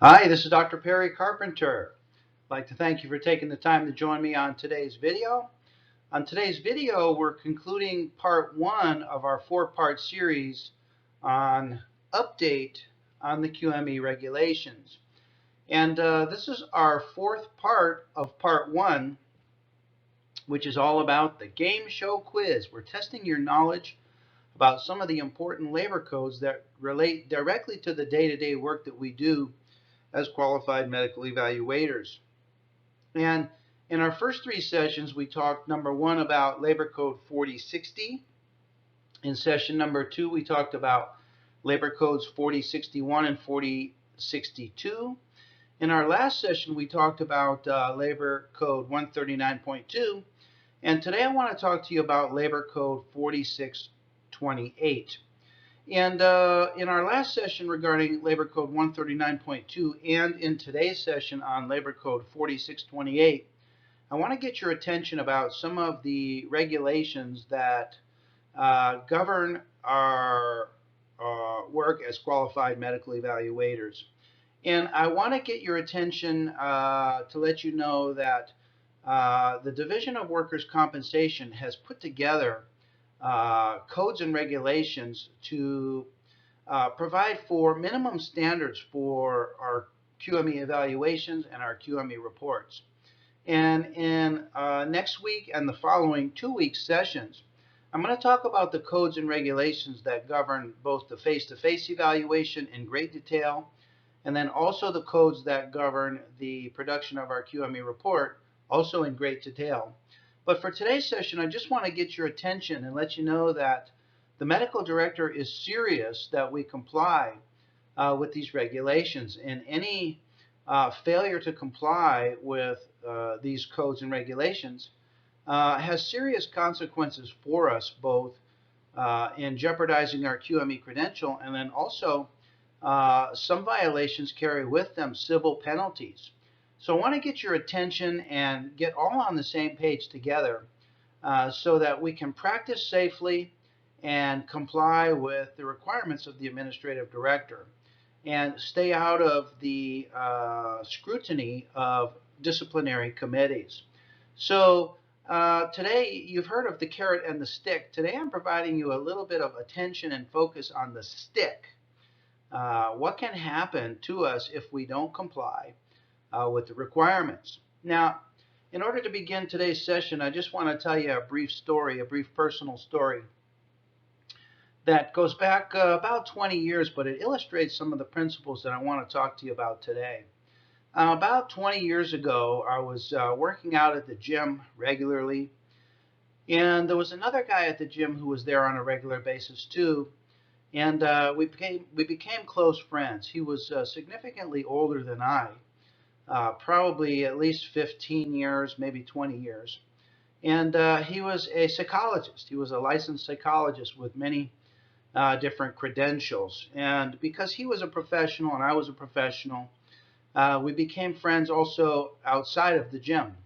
Hi, this is Dr. Perry Carpenter. I'd like to thank you for taking the time to join me on today's video. On today's video, we're concluding part one of our four-part series on update on the QME regulations. And this is our fourth part of part one, which is all about the game show quiz. We're testing your knowledge about some of the important labor codes that relate directly to the day-to-day work that we do as qualified medical evaluators. And in our first three sessions, we talked, number one, about Labor Code 4060. In session number two, we talked about Labor Codes 4061 and 4062. In our last session, we talked about Labor Code 139.2. And today I want to talk to you about Labor Code 4628. And in our last session regarding Labor Code 139.2 and in today's session on Labor Code 4628, I want to get your attention about some of the regulations that govern our work as qualified medical evaluators. And I want to get your attention to let you know that the Division of Workers' Compensation has put together codes and regulations to provide for minimum standards for our QME evaluations and our QME reports. And in next week and the following 2-week sessions, I'm going to talk about the codes and regulations that govern both the face-to-face evaluation in great detail, and then also the codes that govern the production of our QME report, also in great detail. But for today's session, I just want to get your attention and let you know that the medical director is serious that we comply with these regulations, and any failure to comply with these codes and regulations has serious consequences for us, both in jeopardizing our QME credential, and then also some violations carry with them civil penalties. So I want to get your attention and get all on the same page together so that we can practice safely and comply with the requirements of the administrative director and stay out of the scrutiny of disciplinary committees. So today you've heard of the carrot and the stick. Today I'm providing you a little bit of attention and focus on the stick. What can happen to us if we don't comply with the requirements? Now, in order to begin today's session, I just want to tell you a brief story, a brief personal story that goes back about 20 years, but it illustrates some of the principles that I want to talk to you about today. About 20 years ago, I was working out at the gym regularly, and there was another guy at the gym who was there on a regular basis too, and we became close friends. He was significantly older than I, probably at least 15 years, maybe 20 years. And he was a psychologist. He was a licensed psychologist with many different credentials. And because he was a professional and I was a professional, we became friends also outside of the gym.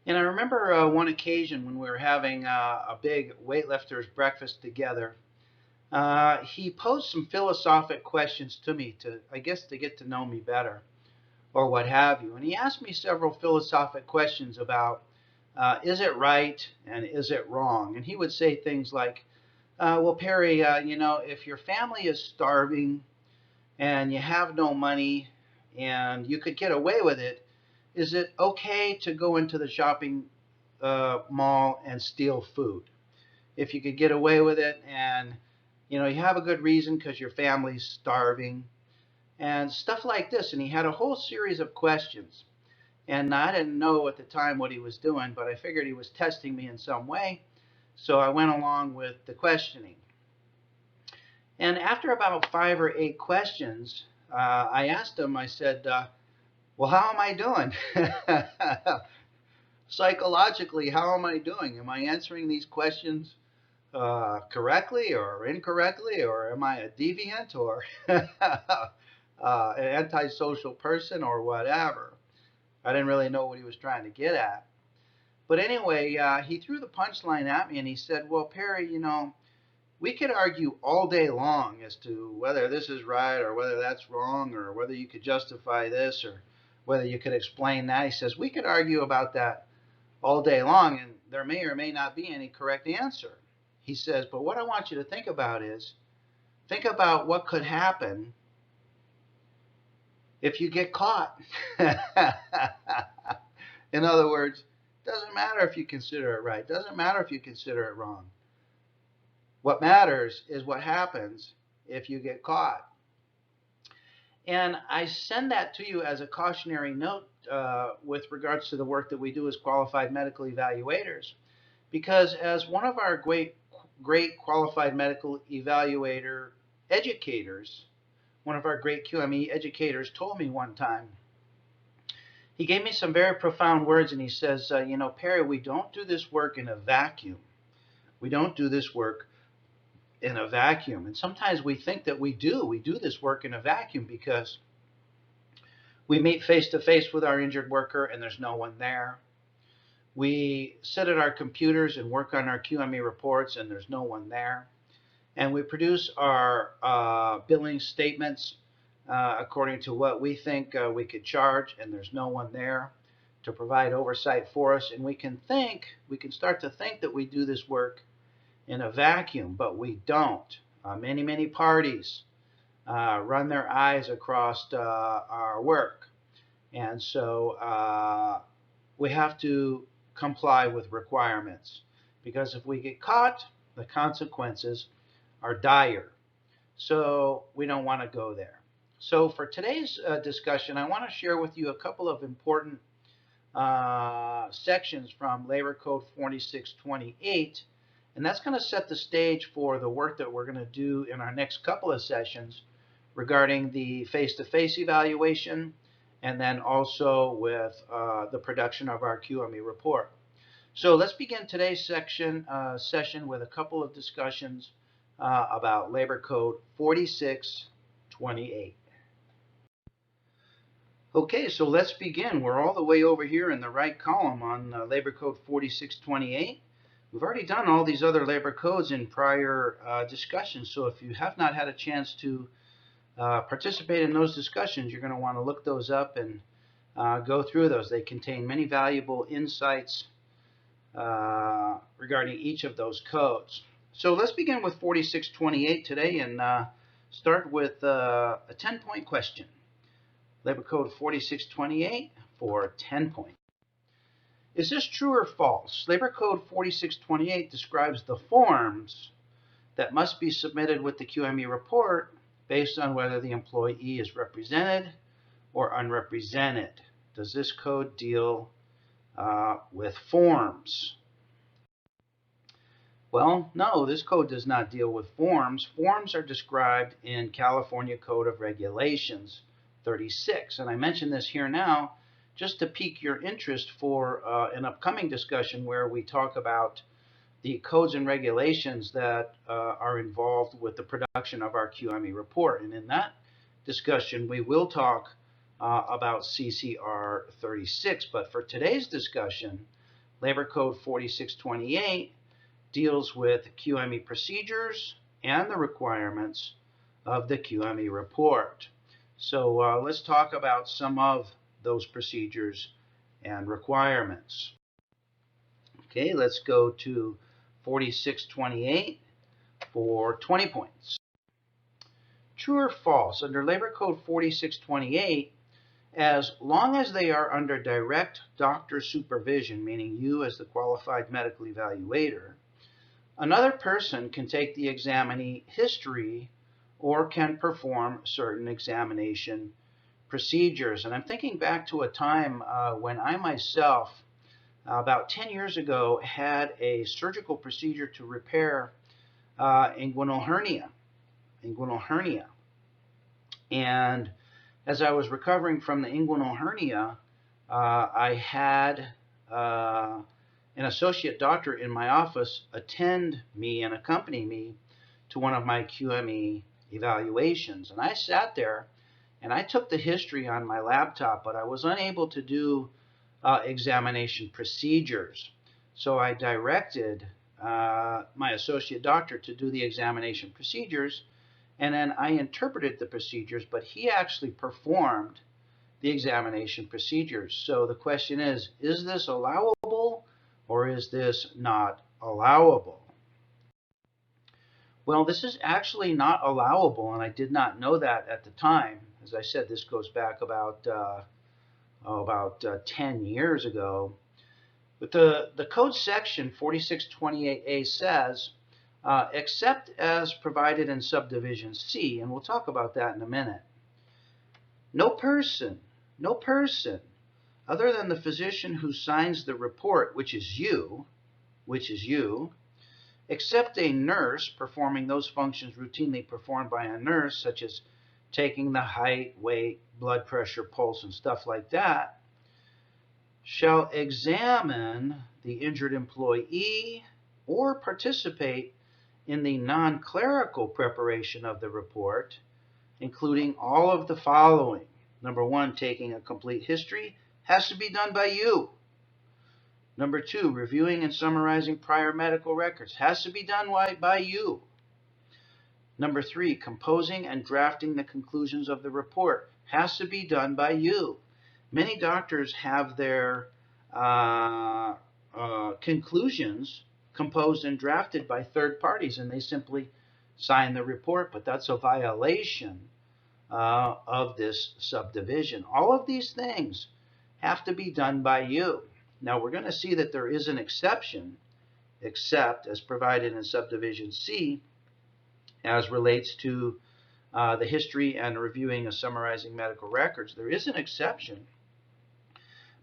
And I remember one occasion when we were having a big weightlifters breakfast together. He posed some philosophic questions to me to, I guess, to get to know me better, or what have you. And he asked me several philosophic questions about is it right and is it wrong? And he would say things like, well, Perry, if your family is starving and you have no money and you could get away with it, is it okay to go into the shopping mall and steal food? If you could get away with it and you have a good reason because your family's starving and stuff like this. And he had a whole series of questions. And I didn't know at the time what he was doing, but I figured he was testing me in some way. So I went along with the questioning. And after about 5 or 8 questions, I asked him, I said, well, how am I doing? Psychologically, how am I doing? Am I answering these questions correctly or incorrectly, or am I a deviant or an antisocial person or whatever? I didn't really know what he was trying to get at. But anyway, he threw the punchline at me and he said, well, Perry, We could argue all day long as to whether this is right or whether that's wrong or whether you could justify this or whether you could explain that. He says we could argue about that all day long, and there may or may not be any correct answer. He says, but what I want you to think about is, think about what could happen if you get caught. In other words, doesn't matter if you consider it right, doesn't matter if you consider it wrong. What matters is what happens if you get caught. And I send that to you as a cautionary note with regards to the work that we do as qualified medical evaluators. Because as one of our great qualified medical evaluator educators, one of our great QME educators told me one time, he gave me some very profound words, and he says, you know, Perry, we don't do this work in a vacuum. We don't do this work in a vacuum. And sometimes we think that we do. We do this work in a vacuum because we meet face to face with our injured worker and there's no one there. We sit at our computers and work on our QME reports and there's no one there. And we produce our billing statements according to what we think we could charge, and there's no one there to provide oversight for us. And we can start to think that we do this work in a vacuum, but we don't. Many parties run their eyes across our work. And so we have to comply with requirements, because if we get caught, the consequences are dire. So we don't want to go there. So for today's discussion, I want to share with you a couple of important sections from Labor Code 4628, and that's going to set the stage for the work that we're going to do in our next couple of sessions regarding the face-to-face evaluation, and then also with the production of our QME report. So let's begin today's session with a couple of discussions about Labor Code 4628. Okay, so let's begin. We're all the way over here in the right column on Labor Code 4628. We've already done all these other labor codes in prior discussions, so if you have not had a chance to participate in those discussions, you're going to want to look those up and go through those. They contain many valuable insights regarding each of those codes. So let's begin with 4628 today and start with a 10-point question. Labor Code 4628 for 10 points. Is this true or false? Labor Code 4628 describes the forms that must be submitted with the QME report based on whether the employee is represented or unrepresented. Does this code deal with forms? Well, no, this code does not deal with forms. Forms are described in California Code of Regulations 36. And I mention this here now just to pique your interest for an upcoming discussion where we talk about the codes and regulations that are involved with the production of our QME report. And in that discussion, we will talk about CCR 36. But for today's discussion, Labor Code 4628 deals with QME procedures and the requirements of the QME report. So let's talk about some of those procedures and requirements. Okay, let's go to 4628 for 20 points. True or false? Under Labor Code 4628, as long as they are under direct doctor supervision, meaning you as the qualified medical evaluator, another person can take the examinee history or can perform certain examination procedures. And I'm thinking back to a time when I myself, about 10 years ago, had a surgical procedure to repair inguinal hernia. And as I was recovering from the inguinal hernia, I had an associate doctor in my office attend me and accompany me to one of my QME evaluations. And I sat there and I took the history on my laptop, but I was unable to do examination procedures. So I directed my associate doctor to do the examination procedures, and then I interpreted the procedures, but he actually performed the examination procedures. So the question is this allowable or is this not allowable? Well, this is actually not allowable, and I did not know that at the time. As I said, this goes back about 10 years ago. But the code section 4628A says, except as provided in subdivision C, and we'll talk about that in a minute, no person, other than the physician who signs the report, which is you, except a nurse performing those functions routinely performed by a nurse, such as taking the height, weight, blood pressure, pulse, and stuff like that, shall examine the injured employee or participate in the non-clerical preparation of the report, including all of the following. Number one, taking a complete history has to be done by you. Number two, reviewing and summarizing prior medical records has to be done by you. Number three, composing and drafting the conclusions of the report has to be done by you. Many doctors have their conclusions composed and drafted by third parties, and they simply sign the report, but that's a violation of this subdivision. All of these things have to be done by you. Now, we're going to see that there is an exception, except as provided in subdivision C, as relates to the history and reviewing and summarizing medical records. There is an exception,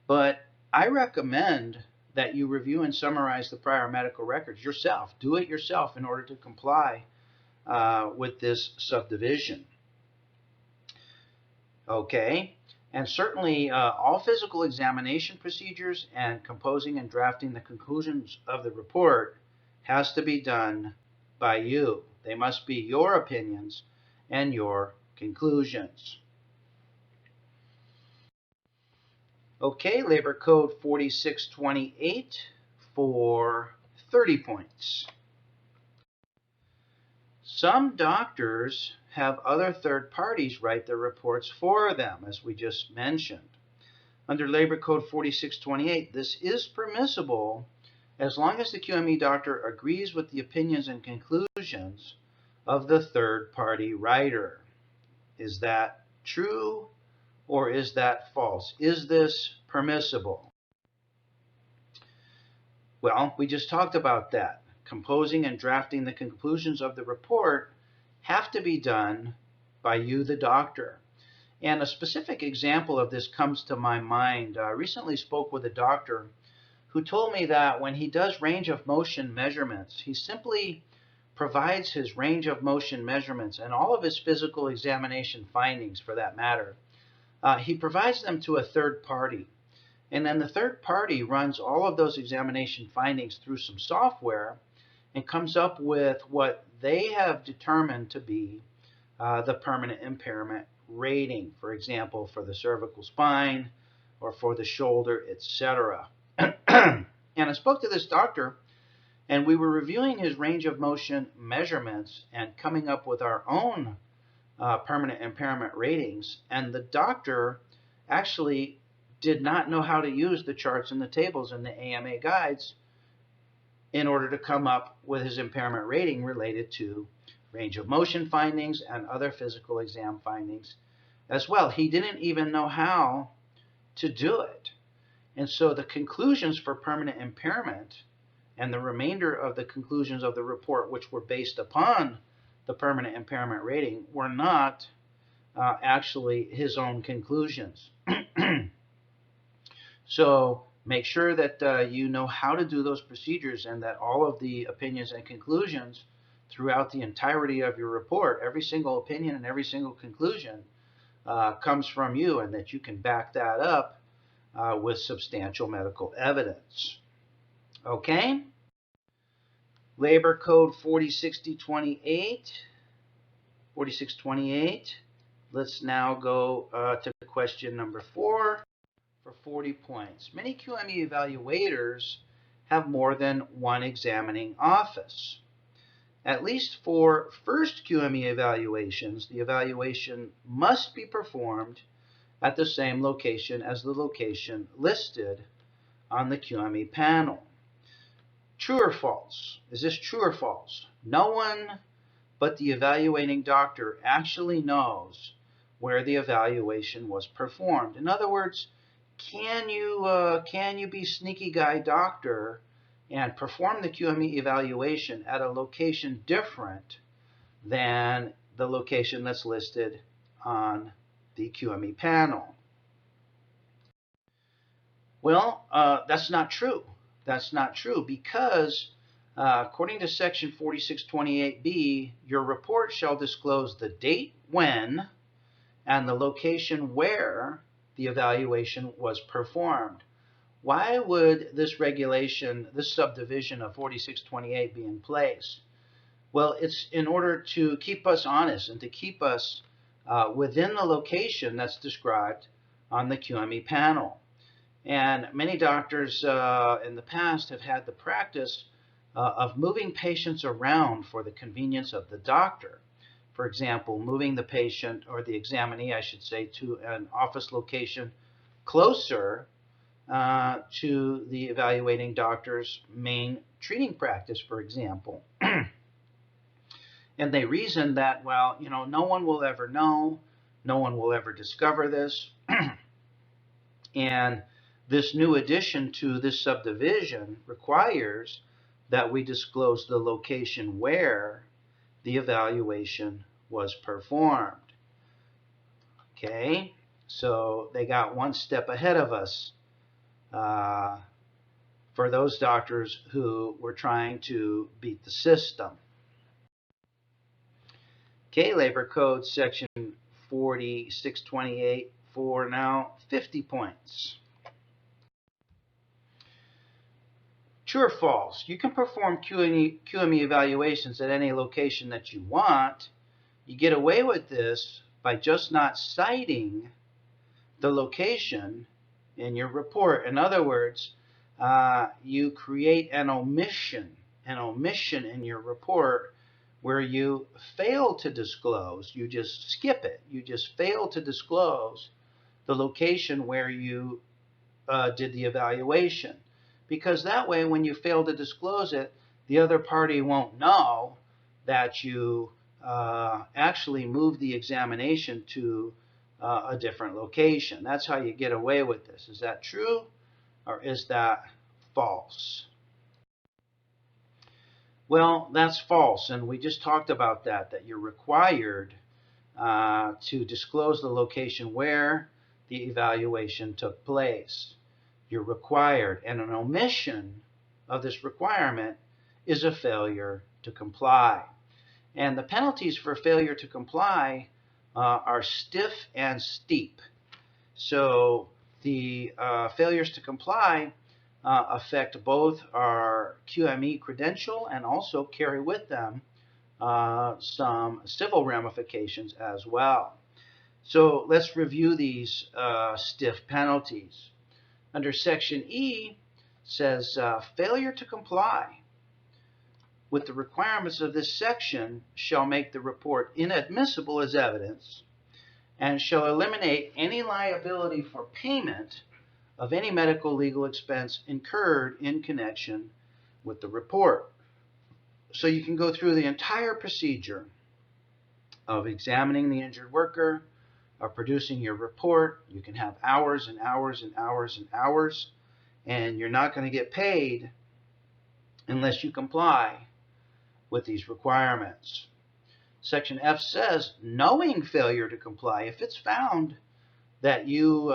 but I recommend that you review and summarize the prior medical records yourself. Do it yourself in order to comply with this subdivision. Okay, and certainly all physical examination procedures and composing and drafting the conclusions of the report has to be done by you. They must be your opinions and your conclusions. Okay, Labor Code 4628 for 30 points. Some doctors have other third parties write their reports for them, as we just mentioned. Under Labor Code 4628, this is permissible as long as the QME doctor agrees with the opinions and conclusions of the third party writer. Is that true or is that false? Is this permissible? Well, we just talked about that. Composing and drafting the conclusions of the report have to be done by you, the doctor. And a specific example of this comes to my mind. I recently spoke with a doctor who told me that when he does range of motion measurements, he simply provides his range of motion measurements and all of his physical examination findings, for that matter. He provides them to a third party. And then the third party runs all of those examination findings through some software and comes up with what they have determined to be the permanent impairment rating, for example, for the cervical spine or for the shoulder, etc. And I spoke to this doctor, and we were reviewing his range of motion measurements and coming up with our own permanent impairment ratings. And the doctor actually did not know how to use the charts and the tables and the AMA guides in order to come up with his impairment rating related to range of motion findings and other physical exam findings as well. He didn't even know how to do it. And so the conclusions for permanent impairment and the remainder of the conclusions of the report, which were based upon the permanent impairment rating, were not actually his own conclusions. So make sure that you know how to do those procedures and that all of the opinions and conclusions throughout the entirety of your report, every single opinion and every single conclusion comes from you, and that you can back that up with substantial medical evidence. Okay? Labor Code 4628. Let's now go to question number 4 for 40 points. Many QME evaluators have more than one examining office. At least for first QME evaluations, the evaluation must be performed at the same location as the location listed on the QME panel. True or false? Is this true or false? No one but the evaluating doctor actually knows where the evaluation was performed. In other words, can you be sneaky guy doctor and perform the QME evaluation at a location different than the location that's listed on the QME panel? Well, that's not true. That's not true because according to section 4628B, your report shall disclose the date when and the location where the evaluation was performed. Why would this regulation, this subdivision of 4628 be in place? Well, it's in order to keep us honest and to keep us within the location that's described on the QME panel. And many doctors in the past have had the practice of moving patients around for the convenience of the doctor. For example, moving the patient, or the examinee, I should say, to an office location closer to the evaluating doctor's main treating practice, for example. And they reason that, well, no one will ever know, no one will ever discover this. And this new addition to this subdivision requires that we disclose the location where the evaluation was performed. Okay, so they got one step ahead of us for those doctors who were trying to beat the system. Okay, Labor Code section 4628 for now 50 points. True or false? You can perform QME evaluations at any location that you want. You get away with this by just not citing the location in your report. In other words, you create an omission in your report where you fail to disclose. You just skip it. You just fail to disclose the location where you did the evaluation. Because that way, when you fail to disclose it, the other party won't know that you actually moved the examination to a different location. That's how you get away with this. Is that true or is that false? Well, that's false, and we just talked about that you're required to disclose the location where the evaluation took place. You're required, and an omission of this requirement is a failure to comply. And the penalties for failure to comply are stiff and steep. So the failures to comply affect both our QME credential and also carry with them some civil ramifications as well. So let's review these stiff penalties. Under Section E says failure to comply with the requirements of this section shall make the report inadmissible as evidence and shall eliminate any liability for payment of any medical legal expense incurred in connection with the report. So you can go through the entire procedure of examining the injured worker, of producing your report. You can have hours and hours and hours and hours, and you're not going to get paid unless you comply with these requirements. Section F says knowing failure to comply, if it's found that you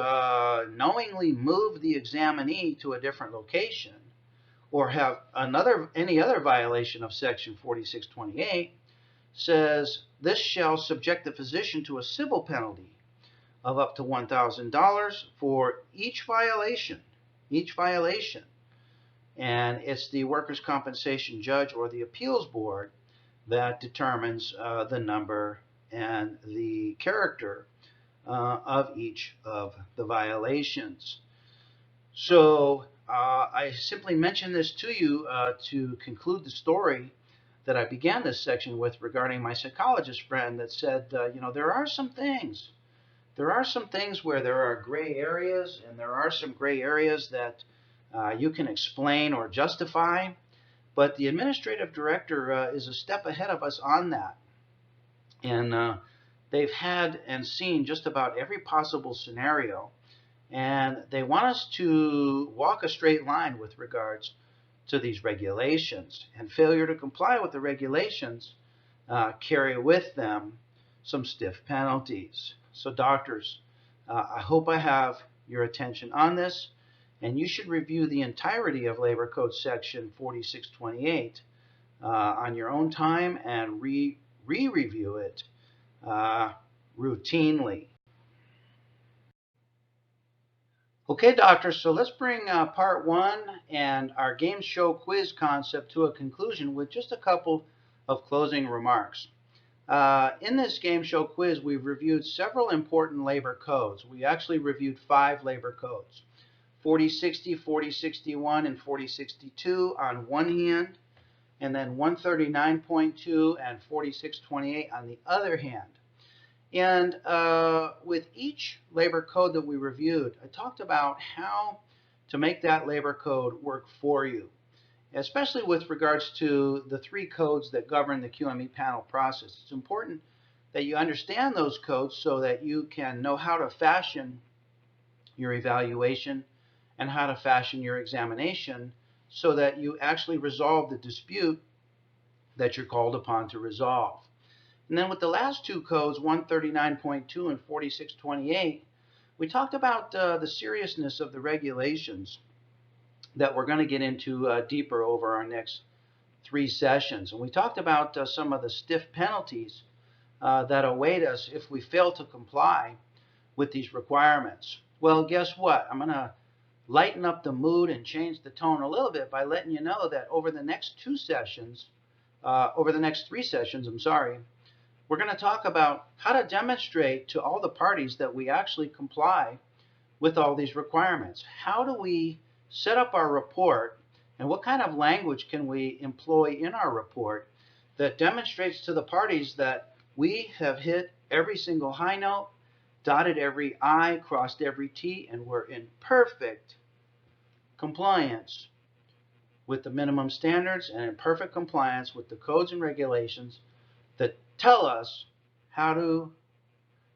knowingly move the examinee to a different location or have any other violation of Section 4628, says this shall subject the physician to a civil penalty of up to $1,000 for each violation. And it's the workers' compensation judge or the appeals board that determines the number and the character of each of the violations. So I simply mention this to you to conclude the story that I began this section with regarding my psychologist friend that said, there are some things. There are some things where there are gray areas, and there are some gray areas that you can explain or justify, but the administrative director is a step ahead of us on that. And they've had and seen just about every possible scenario, and they want us to walk a straight line with regards to these regulations. And failure to comply with the regulations carry with them some stiff penalties. So doctors, I hope I have your attention on this, and you should review the entirety of Labor Code Section 4628 on your own time and re-review it routinely. Okay, doctors, so let's bring part one and our game show quiz concept to a conclusion with just a couple of closing remarks. In this game show quiz, we've reviewed several important labor codes. We actually reviewed 5 labor codes: 4060, 4061, and 4062 on one hand, and then 139.2 and 4628 on the other hand. And with each labor code that we reviewed, I talked about how to make that labor code work for you, especially with regards to the 3 codes that govern the QME panel process. It's important that you understand those codes so that you can know how to fashion your evaluation and how to fashion your examination so that you actually resolve the dispute that you're called upon to resolve. And then with the last 2 codes, 139.2 and 4628, we talked about the seriousness of the regulations that we're going to get into deeper over our next 3 sessions. And we talked about some of the stiff penalties that await us if we fail to comply with these requirements. Well, guess what? I'm going to lighten up the mood and change the tone a little bit by letting you know that over the next 3 sessions, we're going to talk about how to demonstrate to all the parties that we actually comply with all these requirements. How do we set up our report, and what kind of language can we employ in our report that demonstrates to the parties that we have hit every single high note, dotted every I, crossed every T, and we're in perfect compliance with the minimum standards and in perfect compliance with the codes and regulations that tell us how to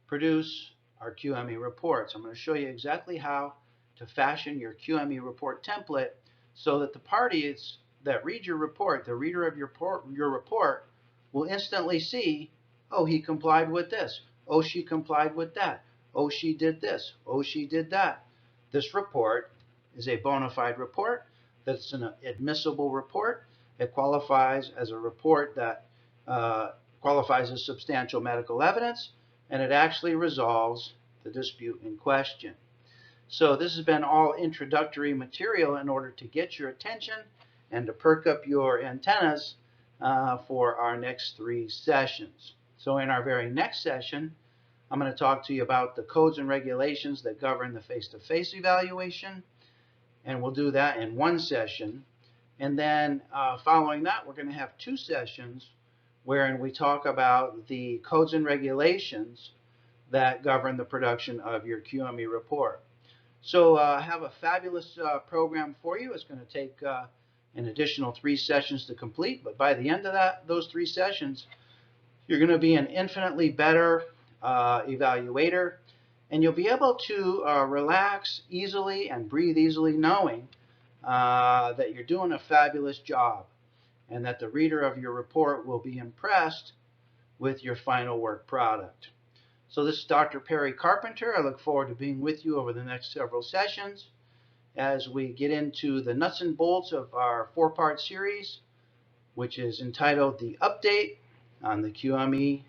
produce our QME reports. I'm going to show you exactly how to fashion your QME report template so that the parties that read your report, the reader of your report, will instantly see, oh, he complied with this. Oh, she complied with that. Oh, she did this. Oh, she did that. This report is a bona fide report. That's an admissible report. It qualifies as a report that qualifies as substantial medical evidence, and it actually resolves the dispute in question. So this has been all introductory material in order to get your attention and to perk up your antennas for our next 3 sessions. So in our very next session, I'm going to talk to you about the codes and regulations that govern the face-to-face evaluation, and we'll do that in 1 session. And then following that, we're going to have 2 sessions wherein we talk about the codes and regulations that govern the production of your QME report. So I have a fabulous program for you. It's going to take an additional 3 sessions to complete, but by the end of those 3 sessions, you're going to be an infinitely better evaluator, and you'll be able to relax easily and breathe easily knowing that you're doing a fabulous job, and that the reader of your report will be impressed with your final work product. So this is Dr. Perry Carpenter. I look forward to being with you over the next several sessions as we get into the nuts and bolts of our 4-part series, which is entitled The Update on the QME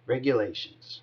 Regulations.